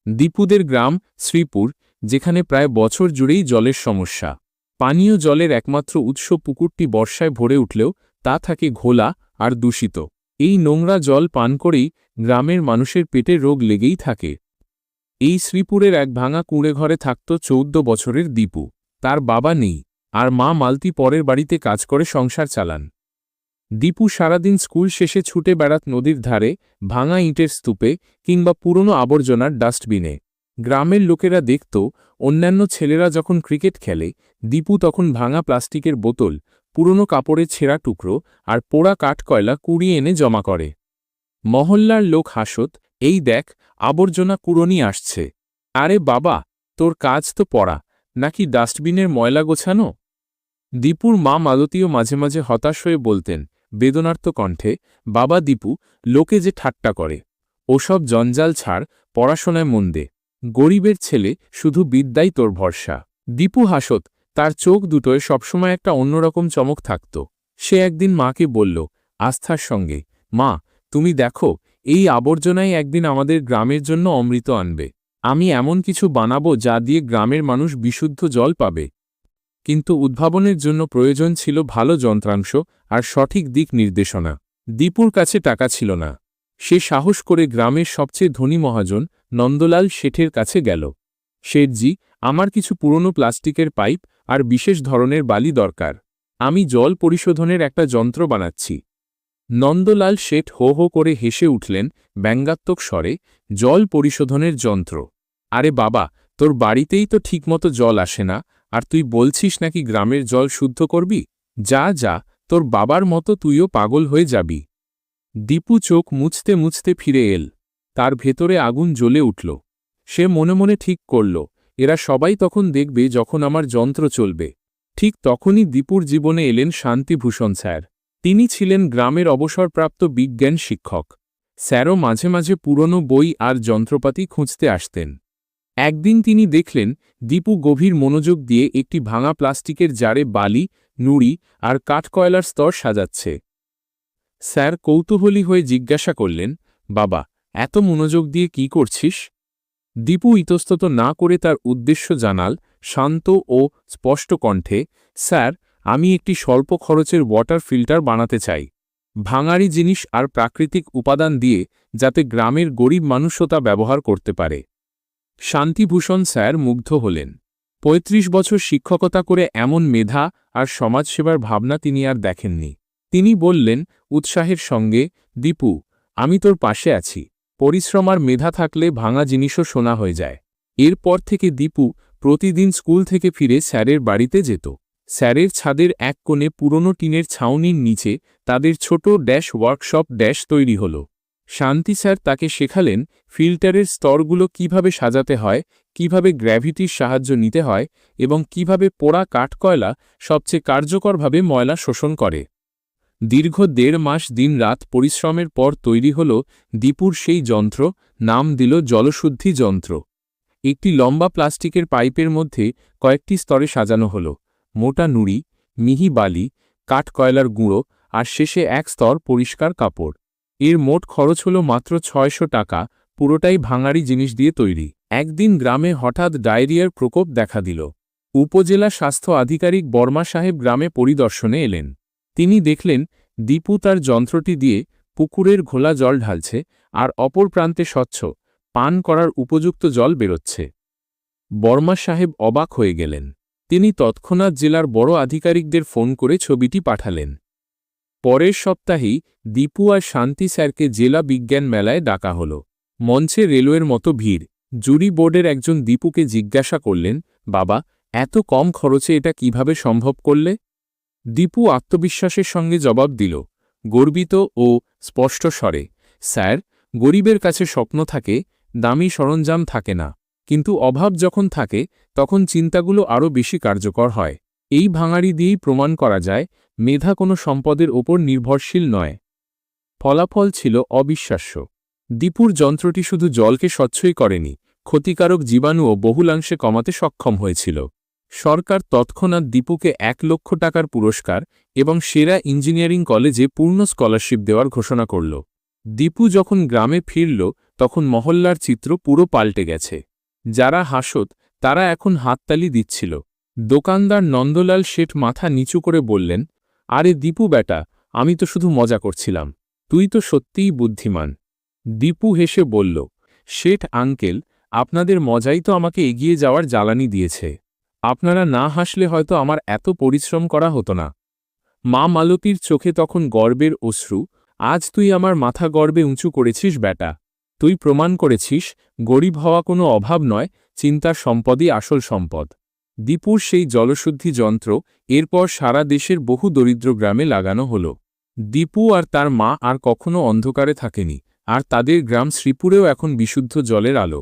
দীপুদের গ্রাম শ্রীপুর, যেখানে প্রায় বছর জুড়েই জলের সমস্যা। পানীয় জলের একমাত্র উৎস পুকুরটি বর্ষায় ভরে উঠলেও তা থাকে ঘোলা আর দূষিত। এই নোংরা জল পান করেই গ্রামের মানুষের পেটে রোগ লেগেই থাকে। এই শ্রীপুরের এক ভাঙা কুঁড়ে ঘরে থাকত 14 বছরের দীপু। তার বাবা নেই, আর মা মালতী পরের বাড়িতে কাজ করে সংসার চালান। দীপু সারাদিন স্কুল শেষে ছুটে বেড়াত নদীর ধারে, ভাঙা ইটের স্তূপে কিংবা পুরনো আবর্জনার ডাস্টবিনে। গ্রামের লোকেরা দেখত অন্যান্য ছেলেরা যখন ক্রিকেট খেলে, দীপু তখন ভাঙা প্লাস্টিকের বোতল, পুরনো কাপড়ের ছেঁড়া টুকরো আর পোড়া কাঠকয়লা কুড়িয়ে এনে জমা করে। মহল্লার লোক হাসত, এই দেখ, আবর্জনা কুড়োনি আসছে। আরে বাবা, তোর কাজ তো পড়া, নাকি ডাস্টবিনের ময়লা গোছানো? দীপুর মা মালতীও মাঝে মাঝে হতাশ হয়ে বলতেন বেদনার্ত কণ্ঠে, বাবা দীপু, লোকে যে ঠাট্টা করে, ওসব জঞ্জাল ছাড়, পড়াশোনায় মন দে। গরিবের ছেলে, শুধু বিদ্যাই তোর ভরসা। দীপু হাসত, তার চোখ দুটোয় সবসময় একটা অন্যরকম চমক থাকত। সে একদিন মাকে বলল আস্থার সঙ্গে, মা, তুমি দেখো, এই আবর্জনাই একদিন আমাদের গ্রামের জন্য অমৃত আনবে। আমি এমন কিছু বানাবো যা দিয়ে গ্রামের মানুষ বিশুদ্ধ জল পাবে। কিন্তু উদ্ভাবনের জন্য প্রয়োজন ছিল ভালো যন্ত্রাংশ আর সঠিক দিক নির্দেশনা। দীপুর কাছে টাকা ছিল না। সে সাহস করে গ্রামের সবচেয়ে ধনী মহাজন নন্দলাল শেঠের কাছে গেল। শেঠজি, আমার কিছু পুরনো প্লাস্টিকের পাইপ আর বিশেষ ধরনের বালি দরকার। আমি জল পরিশোধনের একটা যন্ত্র বানাচ্ছি। নন্দলাল শেঠ হো হো করে হেসে উঠলেন ব্যঙ্গাত্মক স্বরে, জল পরিশোধনের যন্ত্র? আরে বাবা, তোর বাড়িতেই তো ঠিকমতো জল আসে না, আর তুই বলছিস নাকি গ্রামের জল শুদ্ধ করবি? যা যা, তোর বাবার মতো তুইও পাগল হয়ে যাবি। দীপু চোখ মুছতে মুছতে ফিরে এল। তার ভেতরে আগুন জ্বলে উঠল। সে মনে মনে ঠিক করল, এরা সবাই তখন দেখবে যখন আমার যন্ত্র চলবে। ঠিক তখনই দীপুর জীবনে এলেন শান্তিভূষণ স্যার। তিনি ছিলেন গ্রামের অবসরপ্রাপ্ত বিজ্ঞান শিক্ষক। স্যারও মাঝে মাঝে পুরনো বই আর যন্ত্রপাতি খুঁজতে আসতেন। একদিন তিনি দেখলেন দীপু গভীর মনোযোগ দিয়ে একটি ভাঙা প্লাস্টিকের জারে বালি, নুড়ি আর কাঠকয়লার স্তর সাজাচ্ছে। স্যার কৌতূহলী হয়ে জিজ্ঞাসা করলেন, বাবা, এত মনোযোগ দিয়ে কি করছিস? দীপু ইতস্তত না করে তার উদ্দেশ্য জানাল শান্ত ও স্পষ্ট কণ্ঠে, স্যার, আমি একটি স্বল্প খরচের ওয়াটার ফিল্টার বানাতে চাই। ভাঙাড়ি জিনিস আর প্রাকৃতিক উপাদান দিয়ে, যাতে গ্রামের গরিব মানুষও তা ব্যবহার করতে পারে। শান্তিভূষণ স্যার মুগ্ধ হলেন। ৩৫ বছর শিক্ষকতা করে এমন মেধা আর সমাজসেবার ভাবনা তিনি আর দেখেননি। তিনি বললেন উৎসাহের সঙ্গে, দীপু, আমি তোর পাশে আছি। পরিশ্রম আর মেধা থাকলে ভাঙা জিনিসও সোনা হয়ে যায়। এরপর থেকে দীপু প্রতিদিন স্কুল থেকে ফিরে স্যারের বাড়িতে যেত। স্যারের ছাদের এক কোণে পুরনো টিনের ছাউনির নিচে তাদের ছোট ওয়ার্কশপ তৈরি হল। শান্তি স্যার তাকে শেখালেন ফিল্টারের স্তরগুলো কিভাবে সাজাতে হয়, কিভাবে গ্র্যাভিটির সাহায্য নিতে হয় এবং কিভাবে পোড়া কাঠকয়লা সবচেয়ে কার্যকরভাবে ময়লা শোষণ করে। দীর্ঘ ১.৫ মাস দিনরাত পরিশ্রমের পর তৈরি হল দীপুর সেই যন্ত্র, নাম দিল জলশুদ্ধি যন্ত্র। একটি লম্বা প্লাস্টিকের পাইপের মধ্যে কয়েকটি স্তরে সাজানো হল মোটা নুড়ি, মিহি বালি, কাঠকয়লার গুঁড়ো আর শেষে এক স্তর পরিষ্কার কাপড়। এর মোট খরচ হল মাত্র ৬০০ টাকা, পুরোটাই ভাঙাড়ি জিনিস দিয়ে তৈরি। একদিন গ্রামে হঠাৎ ডায়রিয়ার প্রকোপ দেখা দিল। উপজেলা স্বাস্থ্য আধিকারিক বর্মা সাহেব গ্রামে পরিদর্শনে এলেন। তিনি দেখলেন দীপু তার যন্ত্রটি দিয়ে পুকুরের ঘোলা জল ঢালছে, আর অপর প্রান্তে স্বচ্ছ, পান করার উপযুক্ত জল বেরোচ্ছে। বর্মা সাহেব অবাক হয়ে গেলেন। তিনি তৎক্ষণাৎ জেলার বড় আধিকারিকদের ফোন করে ছবিটি পাঠালেন। পরের সপ্তাহেই দীপু আর শান্তি স্যারকে জেলা বিজ্ঞান মেলায় ডাকা হল। মঞ্চে রেলওয়ের মতো ভিড়। জুরি বোর্ডের একজন দীপুকে জিজ্ঞাসা করলেন, বাবা, এত কম খরচে এটা কিভাবে সম্ভব করলে? দীপু আত্মবিশ্বাসের সঙ্গে জবাব দিল, গর্বিত ও স্পষ্ট স্বরে, স্যার, গরিবের কাছে স্বপ্ন থাকে, দামি সরঞ্জাম থাকে না, কিন্তু অভাব যখন থাকে তখন চিন্তাগুলো আরও বেশি কার্যকর হয়। এই ভাঙাড়ি দিয়েই প্রমাণ করা যায় মেধা কোনো সম্পদের ওপর নির্ভরশীল নয়। ফলাফল ছিল অবিশ্বাস্য। দীপুর যন্ত্রটি শুধু জলকে স্বচ্ছই করেনি, ক্ষতিকারক জীবাণুও বহুলাংশে কমাতে সক্ষম হয়েছিল। সরকার তৎক্ষণাৎ দীপুকে ১ লক্ষ টাকার পুরস্কার এবং সেরা ইঞ্জিনিয়ারিং কলেজে পূর্ণ স্কলারশিপ দেওয়ার ঘোষণা করল। দীপু যখন গ্রামে ফিরল তখন মহল্লার চিত্র পুরো পাল্টে গেছে। যারা হাসত তারা এখন হাততালি দিচ্ছিল। দোকানদার নন্দলাল শেঠ মাথা নিচু করে বললেন, আরে দীপু বেটা, আমি তো শুধু মজা করছিলাম, তুই তো সত্যিই বুদ্ধিমান। দীপু হেসে বলল, শেঠ আঙ্কেল, আপনাদের মজাই তো আমাকে এগিয়ে যাওয়ার জ্বালানি দিয়েছে। আপনারা না হাসলে হয়তো আমার এত পরিশ্রম করা হতো না। মা মালতীর চোখে তখন গর্বের অশ্রু। আজ তুই আমার মাথা গর্বে উঁচু করেছিস বেটা। তুই প্রমাণ করেছিস গরিব হওয়া কোনো অভাব নয়, চিন্তার সম্পদই আসল সম্পদ। দীপুর সেই জলশুদ্ধি যন্ত্র এরপর সারা দেশের বহু দরিদ্র গ্রামে লাগানো হল। দীপু আর তার মা আর কখনো অন্ধকারে থাকেনি, আর তাদের গ্রাম শ্রীপুরেও এখন বিশুদ্ধ জলের আলো।